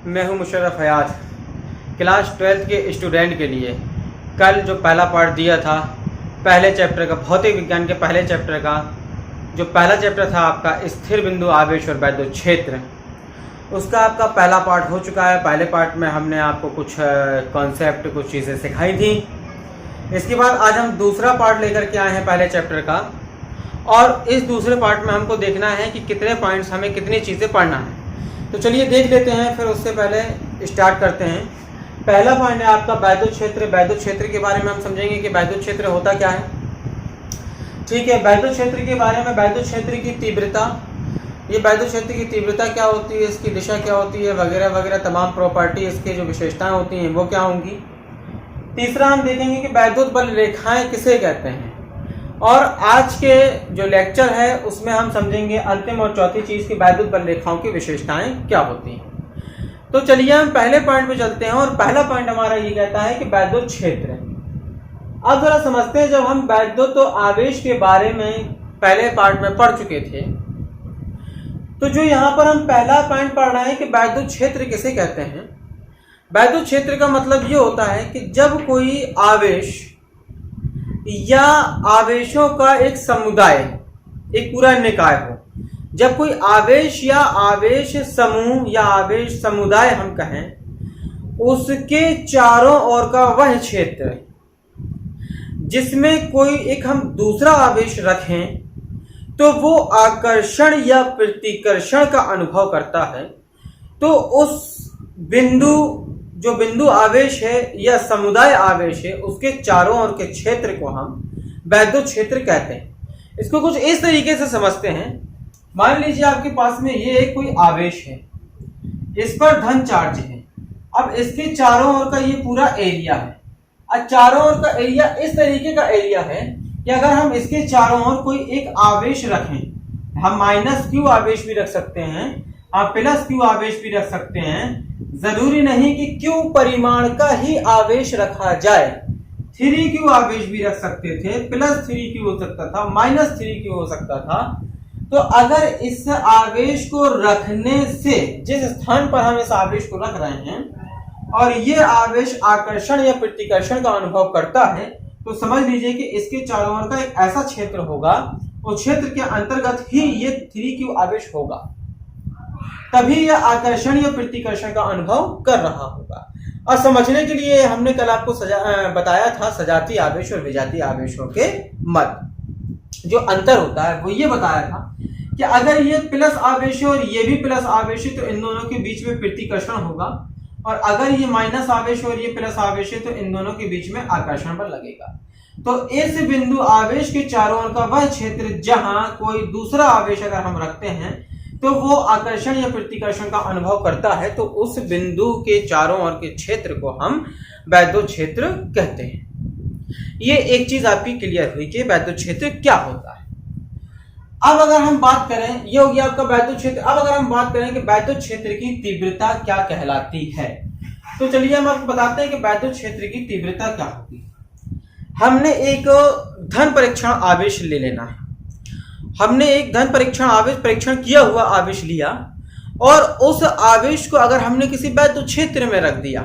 मैं हूं मुशर्रफ हयात। Class 12th के स्टूडेंट के लिए कल जो पहला पार्ट दिया था पहले चैप्टर का, भौतिक विज्ञान के पहले चैप्टर का जो पहला चैप्टर था आपका स्थिर बिंदु आवेश और वैद्युत क्षेत्र, उसका आपका पहला पार्ट हो चुका है। पहले पार्ट में हमने आपको कुछ कॉन्सेप्ट, कुछ चीज़ें सिखाई थी। इसके बाद आज हम दूसरा पार्ट लेकर के आए हैं पहले चैप्टर का, और इस दूसरे पार्ट में हमको देखना है कि कितने पॉइंट्स हमें कितनी चीज़ें पढ़ना है। तो चलिए देख लेते हैं, फिर उससे पहले स्टार्ट करते हैं। पहला पॉइंट है आपका वैद्युत क्षेत्र। वैद्युत क्षेत्र के बारे में हम समझेंगे कि वैद्युत क्षेत्र होता क्या है। ठीक है, वैद्युत क्षेत्र के बारे में, वैद्युत क्षेत्र की तीव्रता, ये वैद्युत क्षेत्र की तीव्रता क्या होती है, इसकी दिशा क्या होती है, वगैरह वगैरह तमाम प्रॉपर्टी, इसके जो विशेषताएं होती हैं वो क्या होंगी। तीसरा हम देखेंगे कि वैद्युत बल रेखाएं किसे कहते हैं, और आज के जो लेक्चर है उसमें हम समझेंगे अंतिम और चौथी चीज की वैद्युत बल रेखाओं की विशेषताएं क्या होती हैं। तो चलिए हम पहले पॉइंट पे चलते हैं, और पहला पॉइंट हमारा ये कहता है कि वैद्युत क्षेत्र। अब जरा समझते हैं, जब हम वैद्युत तो आवेश के बारे में पहले पार्ट में पढ़ चुके थे, तो जो यहाँ पर हम पहला पॉइंट पढ़ रहे हैं कि वैद्युत क्षेत्र किसे कहते हैं। वैद्युत क्षेत्र का मतलब ये होता है कि जब कोई आवेश या आवेशों का एक समुदाय, एक पूरा निकाय हो, जब कोई आवेश या आवेश समूह या आवेश समुदाय हम कहें, उसके चारों ओर का वह क्षेत्र जिसमें कोई एक हम दूसरा आवेश रखें तो वो आकर्षण या प्रतिकर्षण का अनुभव करता है, तो उस बिंदु, जो बिंदु आवेश है या समुदाय आवेश है, उसके चारों ओर के क्षेत्र को हम वैद्युत क्षेत्र कहते हैं। इसको कुछ इस तरीके से समझते हैं। मान लीजिए आपके पास में ये एक कोई आवेश है, इस पर धन चार्ज है। अब इसके चारों ओर का ये पूरा एरिया है, और चारों ओर का एरिया इस तरीके का एरिया है कि अगर हम इसके चारों ओर कोई एक आवेश रखें, हम माइनस क्यू आवेश भी रख सकते हैं, आप प्लस क्यू आवेश भी रख सकते हैं। जरूरी नहीं कि क्यू परिमाण का ही आवेश रखा जाए, 3q आवेश भी रख सकते थे, +3q हो सकता था, -3q हो सकता था। तो अगर इस आवेश को रखने से, जिस स्थान पर हम इस आवेश को रख रहे हैं, और ये आवेश आकर्षण या प्रतिकर्षण का अनुभव करता है, तो समझ लीजिए कि इसके चारों ओर का एक ऐसा क्षेत्र होगा, उस क्षेत्र के अंतर्गत ही ये 3q आवेश होगा, तभी यह आकर्षण या प्रतिकर्षण का अनुभव कर रहा होगा। और समझने के लिए हमने कल आपको बताया था सजाती आवेश और विजातीय आवेशों के मध्य जो अंतर होता है, वो ये बताया था कि अगर ये प्लस आवेश है और ये भी प्लस आवेश है तो इन दोनों के बीच में प्रतिकर्षण होगा, और अगर ये माइनस आवेश और ये प्लस आवेश है तो इन दोनों के बीच में आकर्षण बल लगेगा। तो इस बिंदु आवेश के चारों ओर का वह क्षेत्र जहां कोई दूसरा आवेश अगर हम रखते हैं तो वो आकर्षण या प्रतिकर्षण का अनुभव करता है, तो उस बिंदु के चारों ओर के क्षेत्र को हम वैद्युत क्षेत्र कहते हैं। ये एक चीज आपकी क्लियर हुई कि वैद्युत क्षेत्र क्या होता है। अब अगर हम बात करें, ये हो गया आपका वैद्युत क्षेत्र। अब अगर हम बात करें कि वैद्युत क्षेत्र की तीव्रता क्या कहलाती है, तो चलिए हम आपको बताते हैं कि वैद्युत क्षेत्र की तीव्रता क्या होती है। हमने एक धन परीक्षण आवेश ले लेना है। हमने एक धन परीक्षण आवेश, परीक्षण किया हुआ आवेश लिया, और उस आवेश को अगर हमने किसी वैद्युत क्षेत्र में रख दिया,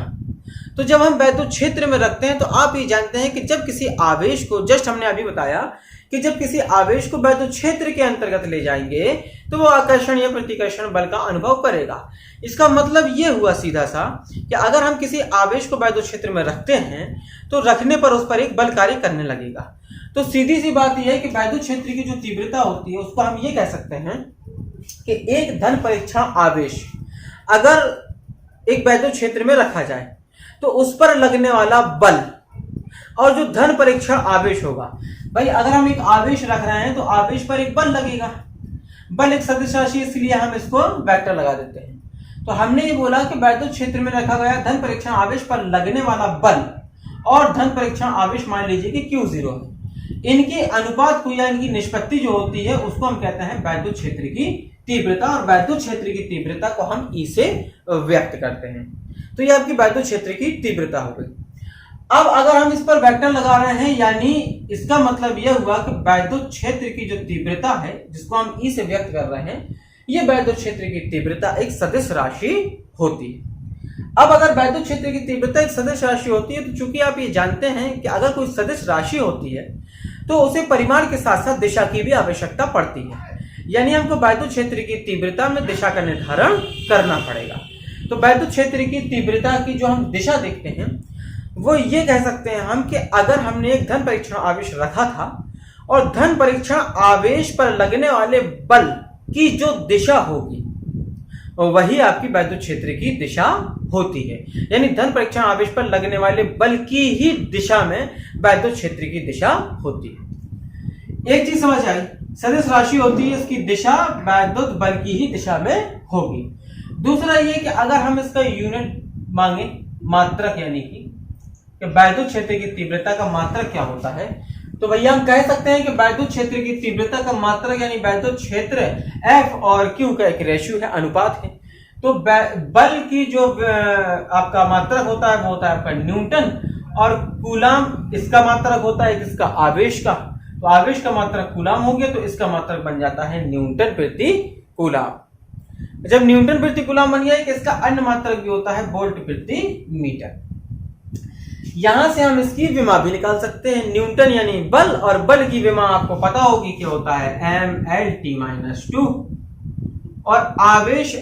तो जब हम वैद्युत क्षेत्र में रखते हैं तो आप ये जानते हैं कि जब किसी आवेश को, जस्ट हमने अभी बताया कि जब किसी आवेश को वैद्युत क्षेत्र के अंतर्गत ले जाएंगे तो वो आकर्षण या प्रतिकर्षण बल का अनुभव करेगा। इसका मतलब ये हुआ सीधा सा कि अगर हम किसी आवेश को वैद्युत क्षेत्र में रखते हैं तो रखने पर उस पर एक बल कार्य करने लगेगा। तो सीधी सी बात यह है कि वैद्युत क्षेत्र की जो तीव्रता होती है उसको हम ये कह सकते हैं कि एक धन परीक्षण आवेश अगर एक वैद्युत क्षेत्र में रखा जाए तो उस पर लगने वाला बल, और जो धन परीक्षण आवेश होगा, भाई अगर हम एक आवेश रख रहे हैं तो आवेश पर एक बल लगेगा। बल एक सदिश राशि, इसलिए हम इसको वेक्टर लगा देते हैं। तो हमने ये बोला कि वैद्युत क्षेत्र में रखा गया धन परीक्षण आवेश पर लगने वाला बल और धन परीक्षण आवेश मान लीजिए कि Q0 है, इनके अनुपात को या इनकी निष्पत्ति जो होती है उसको हम कहते हैं वैद्युत क्षेत्र की तीव्रता, और वैद्युत क्षेत्र की तीव्रता को हम E से व्यक्त करते हैं। तो ये आपकी वैद्युत क्षेत्र की तीव्रता हो गई। अब अगर हम इस पर वेक्टर लगा रहे हैं, यानी इसका मतलब यह हुआ कि वैद्युत क्षेत्र की जो तीव्रता है जिसको हम E से व्यक्त कर रहे हैं, ये वैद्युत क्षेत्र की तीव्रता एक सदिश राशि होती है। अब अगर वैद्युत क्षेत्र की तीव्रता एक सदिश राशि होती है, तो चूंकि आप ये जानते हैं कि अगर कोई सदिश राशि होती है तो उसे परिमाण के साथ साथ दिशा की भी आवश्यकता पड़ती है, यानी हमको वैद्युत क्षेत्र की तीव्रता में दिशा का निर्धारण करना पड़ेगा। तो वैद्युत क्षेत्र की तीव्रता की जो हम दिशा देखते हैं वो ये कह सकते हैं हम कि अगर हमने एक धन परीक्षण आवेश रखा था और धन परीक्षण आवेश पर लगने वाले बल की जो दिशा होगी वही आपकी वैद्युत क्षेत्र की दिशा होती है, यानी धन परीक्षण आवेश पर लगने वाले बल की ही दिशा में वैद्युत क्षेत्र की दिशा होती है। एक चीज समझ आई, सदिश राशि होती है, इसकी दिशा वैद्युत बल की ही दिशा में होगी। दूसरा ये कि अगर हम इसका यूनिट मांगे, मात्रक, यानी कि वैद्युत क्षेत्र की तीव्रता का मात्रक क्या होता है, तो भैया हम कह सकते हैं कि वैद्युत क्षेत्र की तीव्रता का मात्रक यानी वैद्युत क्षेत्र F और Q का एक रेशियो है, अनुपात है। तो बल की जो आपका मात्रक होता है वो होता है आपका न्यूटन, और कूलाम इसका मात्रक होता है किसका, आवेश का। तो आवेश का मात्रक कूलाम हो गया तो इसका मात्रक बन जाता है न्यूटन प्रति कूलाम। जब न्यूटन प्रति कूलाम बन गया, इसका अन्य मात्रक भी होता है वोल्ट प्रति मीटर। यहां से हम इसकी विमा भी निकाल सकते हैं, न्यूटन यानी बल, और बल की विमा आपको पता होगी क्या होता है, mLT-2। और आवेश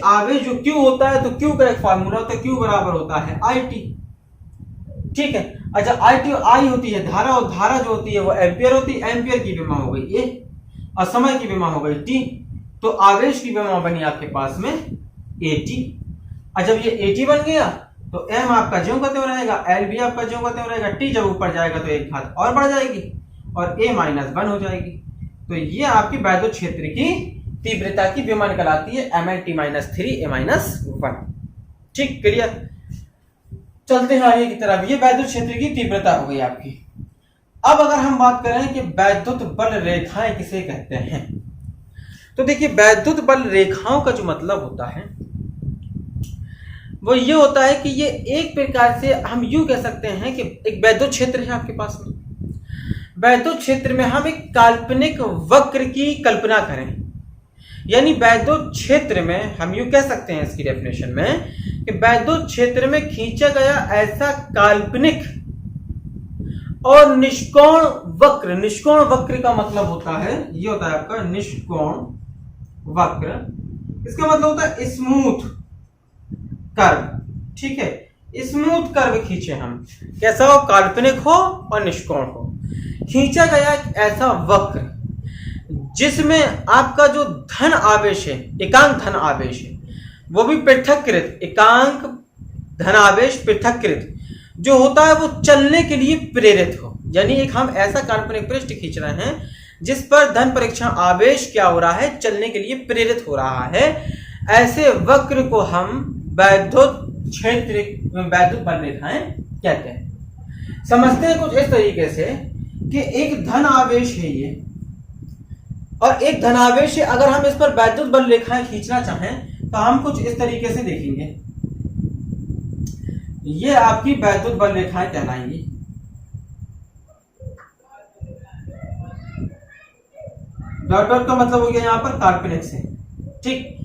जो Q होता है, तो Q का एक फार्मूला होता है, Q बराबर होता है IT। ठीक है, अच्छा IT और I होती है धारा, और धारा जो होती है वो एम्पियर होती है। एम्पियर की विमा हो गई A और समय की विमा हो गई T, तो आवेश की विमा बनी आपके पास में AT। और जब ये AT बन गया तो M आपका ज्यों का त्यों रहेगा, L भी आपका ज्यों का त्यों रहेगा, T जब ऊपर जाएगा तो एक घात और बढ़ जाएगी और A -1 हो जाएगी। तो ये आपकी वैद्युत क्षेत्र की तीव्रता की विमा निकल आती है, mLT-3 A-1। ठीक, क्लियर। चलते हैं आगे की तरफ। ये वैद्युत क्षेत्र की तीव्रता हो गई आपकी। अब अगर हम बात करें कि वैद्युत बल रेखाएं किसे कहते हैं, तो देखिए वैद्युत बल रेखाओं का जो मतलब होता है वो ये होता है कि ये एक प्रकार से हम यूं कह सकते हैं कि एक वैद्युत क्षेत्र है आपके पास में, वैद्युत क्षेत्र में हम एक काल्पनिक वक्र की कल्पना करें, यानी वैद्युत क्षेत्र में हम यूं कह सकते हैं इसकी डेफिनेशन में कि वैद्युत क्षेत्र में खींचा गया ऐसा काल्पनिक और निष्कोण वक्र। निष्कोण वक्र का मतलब होता है, ये होता है आपका निष्कोण वक्र, इसका मतलब होता है स्मूथ कर्व। ठीक है, स्मूथ कर्व खींचे हम, कैसा हो, काल्पनिक हो और निष्कोण हो, खींचा गया ऐसा वक्र जिसमें आपका जो धन आवेश है, एकांक धन आवेश है, वो भी पृथक्कृत, एकांक धन आवेश पृथक्कृत जो होता है वो चलने के लिए प्रेरित हो। यानी एक हम ऐसा काल्पनिक पृष्ठ खींच रहे हैं जिस पर धन परीक्षण आवेश क्या हो रहा है, चलने के लिए प्रेरित हो रहा है। ऐसे वक्र को हम वैद्युत क्षेत्र, वैद्युत बल रेखाएं कहते हैं। समझते हैं कुछ इस तरीके से कि एक धन आवेश है ये, और एक धनावेश है, अगर हम इस पर वैद्युत बल रेखाएं खींचना चाहें तो हम कुछ इस तरीके से देखेंगे, ये आपकी वैद्युत बल रेखाएं कहलाएंगी। डॉट डॉट का मतलब हो गया यहाँ पर काल्पनिक से। ठीक,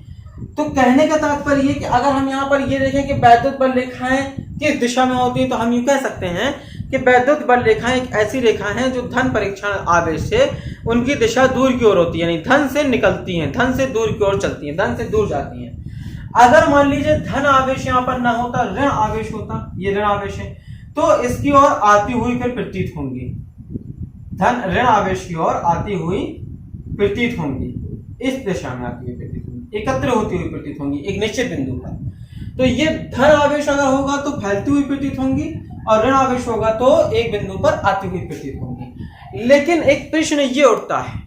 तो कहने का तात्पर्य ये कि अगर हम यहाँ पर ये देखें कि वैद्युत बल रेखाएं किस दिशा में होती है, तो हम यूं कह सकते हैं कि वैद्युत बल रेखाएं एक ऐसी रेखाएं हैं जो धन परीक्षण आवेश से उनकी दिशा दूर की ओर होती है, यानी धन से निकलती हैं, धन से दूर की ओर चलती हैं, धन से दूर जाती हैं। अगर मान लीजिए धन आवेश यहाँ पर ना होता, ऋण आवेश होता, ये ऋण आवेश है, तो इसकी ओर आती हुई फिर प्रतीत होंगी, धन ऋण आवेश की ओर आती हुई प्रतीत होंगी, इस दिशा में आती हुई प्रतीत होंगी, एकत्र होती हुई प्रतीत होंगी एक निश्चित बिंदु पर। तो ये धन आवेश अगर होगा तो फैलती हुई प्रतीत होंगी, और ऋण आवेश होगा तो एक बिंदु पर आती हुई प्रतीत होंगी। लेकिन एक प्रश्न ये उठता है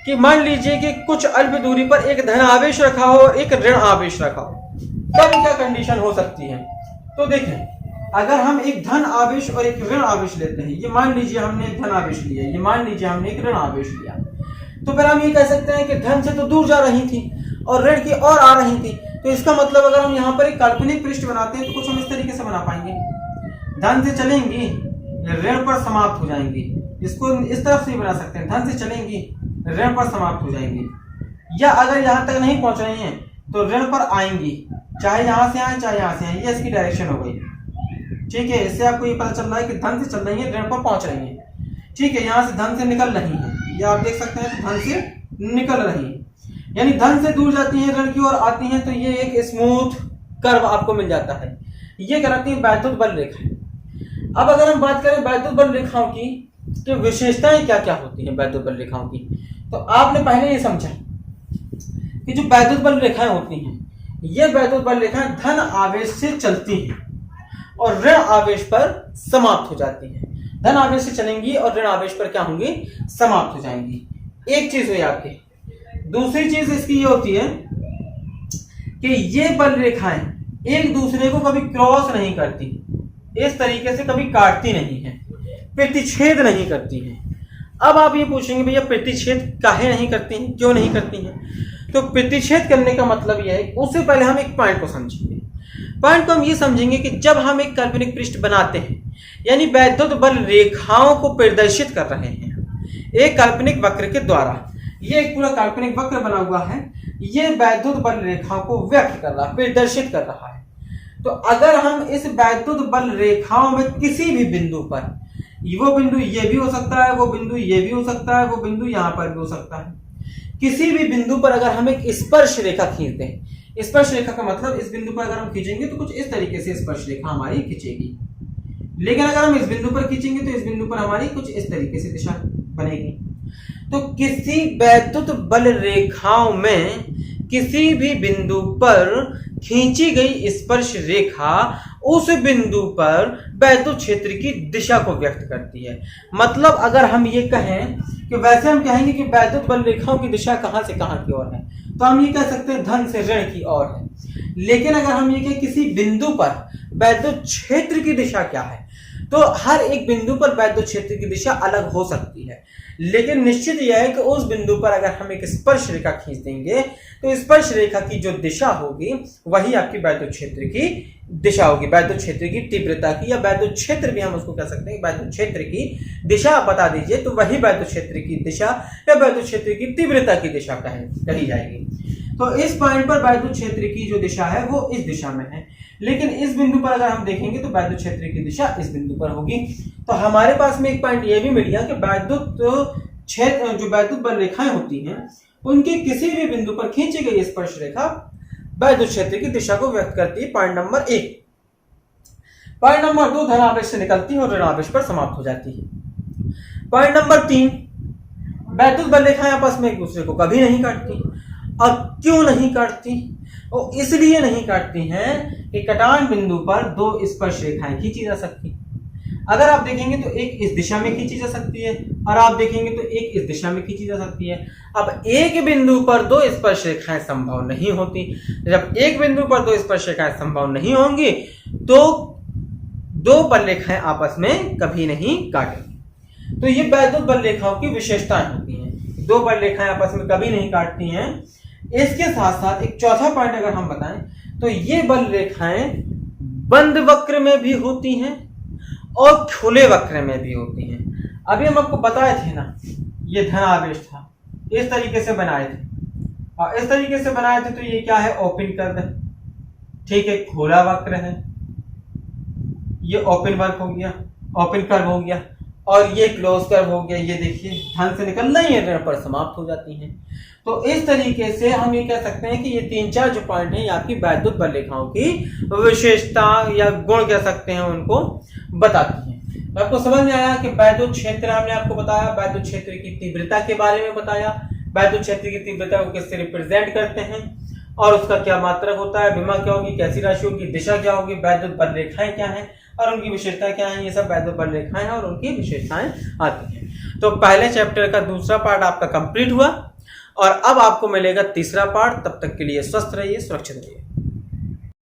कि मान लीजिए कि कुछ अल्प दूरी पर एक धन आवेश रखा हो और एक ऋण आवेश रखा हो, तब क्या कंडीशन हो सकती है। तो देखें, अगर हम एक धन आवेश और एक ऋण आवेश लेते हैं, ये मान लीजिए हमने एक धन आवेश लिया, ये मान लीजिए हमने एक ऋण आवेश लिया, तो फिर हम ये कह सकते हैं कि धन से तो दूर जा रही थी और ऋण की ओर आ रही थी। तो इसका मतलब अगर हम यहाँ पर एक काल्पनिक पृष्ठ बनाते हैं तो कुछ हम इस तरीके से बना पाएंगे, धन से चलेंगी ऋण पर समाप्त हो जाएंगी। इसको इस तरफ से बना सकते हैं, धन से चलेंगी ऋण पर समाप्त हो जाएंगी, या अगर यहाँ तक नहीं पहुंच रही हैं तो ऋण पर आएंगी। चाहे यहाँ से आए चाहे यहाँ से आए, ये इसकी डायरेक्शन हो गई। ठीक है, इससे आपको ये पता चल रहा है कि धन से चल रही है, ऋण पर पहुंच रही है। ठीक है, यहाँ से धन से निकल रही है, ये आप देख सकते हैं, धन से निकल रही है, यानी धन से दूर जाती है, ऋण की ओर आती हैं, तो ये एक स्मूथ कर्व आपको मिल जाता है। ये कहलाती है वैद्युत बल रेखा। अब अगर हम बात करें वैद्युत बल रेखाओं की तो विशेषताएं क्या क्या होती हैं वैद्युत बल रेखाओं की, तो आपने पहले ये समझा कि जो वैद्युत बल रेखाएं होती हैं, ये वैद्युत बल रेखाएं धन आवेश से चलती हैं और ऋण आवेश पर समाप्त हो जाती हैं। धन आवेश से चलेंगी और ऋण आवेश पर क्या होंगी, समाप्त हो जाएंगी। एक चीज हुई आपकी। दूसरी चीज इसकी ये होती है कि ये बल रेखाएं एक दूसरे को कभी क्रॉस नहीं करती, इस तरीके से कभी काटती नहीं है, प्रतिच्छेद नहीं करती हैं। अब आप ये पूछेंगे भैया प्रतिच्छेद काहे नहीं करती हैं, क्यों नहीं करती हैं? तो प्रतिच्छेद करने का मतलब यह है, उससे पहले हम एक पॉइंट को समझेंगे। पॉइंट को हम ये समझेंगे कि जब हम एक काल्पनिक पृष्ठ बनाते हैं, यानी वैद्युत बल रेखाओं को प्रदर्शित कर रहे हैं एक काल्पनिक वक्र के द्वारा, ये एक पूरा काल्पनिक वक्र बना हुआ है, ये वैद्युत बल रेखाओं को व्यक्त कर रहा है, प्रदर्शित कर रहा है। तो अगर हम इस वैद्युत बल रेखाओं में किसी भी बिंदु पर, वो बिंदु ये भी हो सकता है, वो बिंदु ये भी हो सकता है, वो बिंदु यहां पर भी हो सकता है, किसी भी बिंदु पर अगर हम एक स्पर्श रेखा खींचते हैं, स्पर्श रेखा का मतलब इस बिंदु पर अगर हम खींचेंगे तो कुछ इस तरीके से स्पर्श रेखा हमारी खींचेगी, लेकिन अगर हम इस बिंदु पर खींचेंगे तो इस बिंदु पर हमारी कुछ इस तरीके से दिशा बनेगी। तो किसी वैद्युत बल रेखाओं में किसी भी बिंदु पर खींची गई स्पर्श रेखा उस बिंदु पर वैद्युत क्षेत्र की दिशा को व्यक्त करती है। मतलब अगर हम ये कहें कि वैसे हम कहेंगे कि वैद्युत बल रेखाओं की दिशा कहां से कहां की ओर है, तो हम ये कह सकते हैं धन से ऋण की ओर है। लेकिन अगर हम ये कहें किसी बिंदु पर वैद्युत क्षेत्र की दिशा क्या है, तो हर एक बिंदु पर वैद्युत क्षेत्र की दिशा अलग हो सकती है, लेकिन निश्चित यह है कि उस बिंदु पर अगर हम एक स्पर्श रेखा खींच देंगे तो स्पर्श रेखा की जो दिशा होगी वही आपकी वैद्युत क्षेत्र की दिशा होगी, वैद्युत क्षेत्र की तीव्रता की, या वैद्युत क्षेत्र भी हम उसको कह सकते हैं, वैद्युत क्षेत्र की दिशा आप बता दीजिए तो वही वैद्युत क्षेत्र की दिशा या वैद्युत क्षेत्र की तीव्रता की दिशा कही जाएगी। तो इस पॉइंट पर वैद्युत क्षेत्र की जो दिशा है वो इस दिशा में है, लेकिन इस बिंदु पर अगर हम देखेंगे तो वैद्युत क्षेत्र की दिशा इस बिंदु पर होगी। तो हमारे पास में एक पॉइंट ये भी मिल गया कि वैद्युत क्षेत्र जो वैद्युत बल रेखाएं होती हैं उनके किसी भी बिंदु पर खींची गई स्पर्श रेखा वैद्युत क्षेत्र की दिशा को व्यक्त करती है। Point number 1। पॉइंट नंबर 2, धनावेश से निकलती है और ऋणावेश पर समाप्त हो जाती है। पॉइंट नंबर 3, वैद्युत बल रेखाएं आपस में एक दूसरे को कभी नहीं काटती। और क्यों नहीं काटती? और इसलिए नहीं काटती हैं कि कटान बिंदु पर दो स्पर्श रेखाएं खींची जा सकती। अगर आप देखेंगे तो एक इस दिशा में खींची जा सकती है और आप देखेंगे तो एक इस दिशा में खींची जा सकती है। अब एक बिंदु पर दो स्पर्श रेखाएं संभव नहीं होती। जब एक बिंदु पर दो स्पर्श रेखाएं संभव नहीं होंगी तो दो बल रेखाएं आपस में कभी नहीं काटेंगी। तो ये वैद्युत बल रेखाओं की विशेषताएं होती हैं, दो बल रेखाएं आपस में कभी नहीं काटती हैं। इसके साथ साथ एक चौथा पॉइंट अगर हम बताएं तो ये बल रेखाएं बंद वक्र में भी होती हैं और खुले वक्र में भी होती हैं। अभी हम आपको बताए थे ना, ये धनावेश था, इस तरीके से बनाए थे और इस तरीके से बनाए थे, तो ये क्या है, ओपन कर्व है। ठीक है, खुला वक्र है, ये ओपन वर्क हो गया, ओपन कर्व हो गया, और ये क्लोज कर्व हो गया। ये देखिए धन से निकल रही है, ऋण पर समाप्त हो जाती हैं। तो इस तरीके से हम ये कह सकते हैं कि ये 3-4 जो पॉइंट हैं ये आपकी वैद्युत बल रेखाओं की विशेषता या गुण कह सकते हैं, उनको बताती हैं। तो आपको समझ में आया कि वैद्युत क्षेत्र हमने आपको बताया, वैद्युत क्षेत्र की तीव्रता के बारे में बताया, वैद्युत क्षेत्र की तीव्रता को किससे रिप्रेजेंट करते हैं और उसका क्या मात्रक होता है, विमा क्या होगी, कैसी राशि होगी, दिशा क्या होगी, वैद्युत बल रेखाएं क्या हैं और उनकी विशेषताएं क्या हैं। ये सब वैद्युत बल रेखाएं हैं और उनकी विशेषताएं आती हैं। तो पहले चैप्टर का दूसरा पार्ट आपका कंप्लीट हुआ और अब आपको मिलेगा तीसरा पार्ट। तब तक के लिए स्वस्थ रहिए, सुरक्षित रहिए।